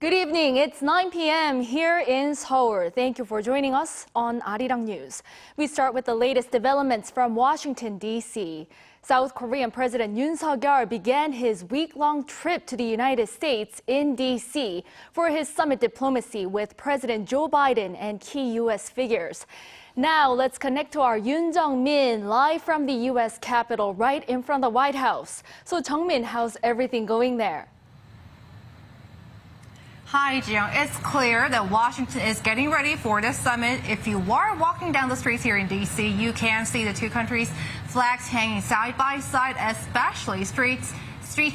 Good evening. It's 9 p.m. here in Seoul. Thank you for joining us on Arirang News. We start with the latest developments from Washington, D.C. South Korean President Yoon Suk-yeol began his week-long trip to the United States in D.C. for his summit diplomacy with President Joe Biden and key U.S. figures. Now, let's connect to our Yoon Jung-min live from the U.S. Capitol right in front of the White House. So, Jung-min, how's everything going there? Hi, Jiyoung. It's clear that Washington is getting ready for this summit. If you are walking down the streets here in D.C., you can see the two countries' flags hanging side by side, especially streets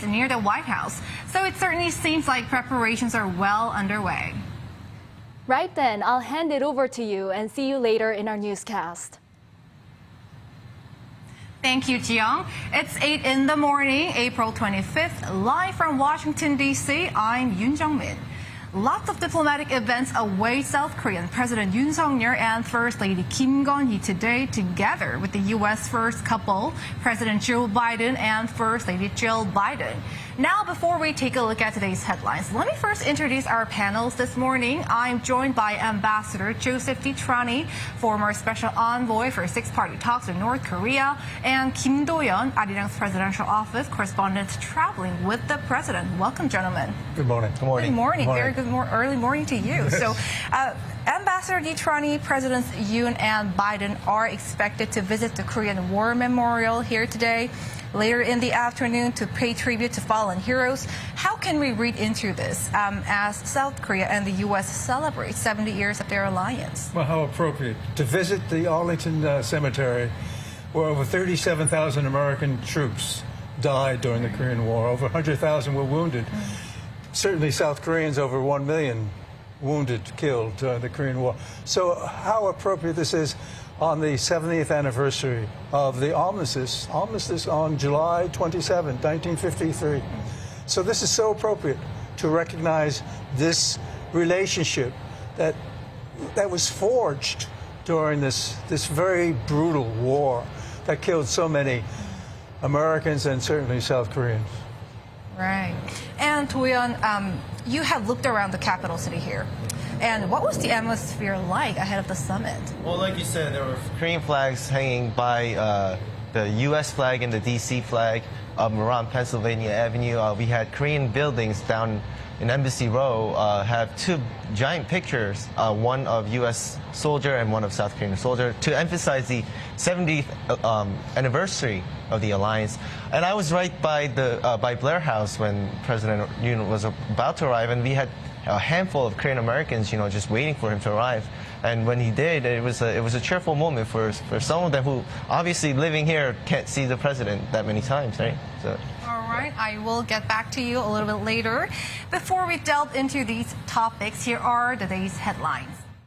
near the White House. So it certainly seems like preparations are well underway. Right then, I'll hand it over to you and see you later in our newscast. Thank you, Jiyoung. It's 8 in the morning, April 25th, live from Washington, D.C. I'm Yoon Jung-min. Lots of diplomatic events await South Korean President Yoon Suk-yeol and First Lady Kim Gon-hee today, together with the U.S. first couple, President Joe Biden and First Lady Jill Biden. Now, before we take a look at today's headlines, let me first introduce our panels this morning. I'm joined by Ambassador Joseph DiTrani, former Special Envoy for Six-Party Talks with North Korea, and Kim Do-yeon, Arirang's Presidential Office Correspondent traveling with the President. Welcome, gentlemen. Good morning. Good morning. Good morning. Very good early morning to you. So, Ambassador DiTrani, Presidents Yoon and Biden are expected to visit the Korean War Memorial here today, later in the afternoon, to pay tribute to fallen heroes. How can we read into this as South Korea and the U.S. celebrate 70 years of their alliance? Well, how appropriate to visit the Arlington Cemetery, where over 37,000 American troops died during the Korean War. Over 100,000 were wounded. Certainly South Koreans, over 1 million wounded, killed during the Korean War. So how appropriate this is on the 70th anniversary of the armistice on July 27, 1953. So this is so appropriate to recognize this relationship that was forged during this very brutal war that killed so many Americans and certainly South Koreans. Right. And Do-yeon, you have looked around the capital city here. And what was the atmosphere like ahead of the summit? Well, like you said, there were Korean flags hanging by the U.S. flag and the D.C. flag around Pennsylvania Avenue. We had Korean buildings down in Embassy Row have two giant pictures, one of U.S. soldier and one of South Korean soldier, to emphasize the 70th anniversary of the alliance. And I was right by the by Blair House when President Yoon was about to arrive, and we had a handful of Korean Americans, just waiting for him to arrive. And when he did, it was a cheerful moment for some of them who, obviously living here, can't see the president that many times, right? So. All right, I will get back to you a little bit later. Before we delve into these topics, here are today's headlines.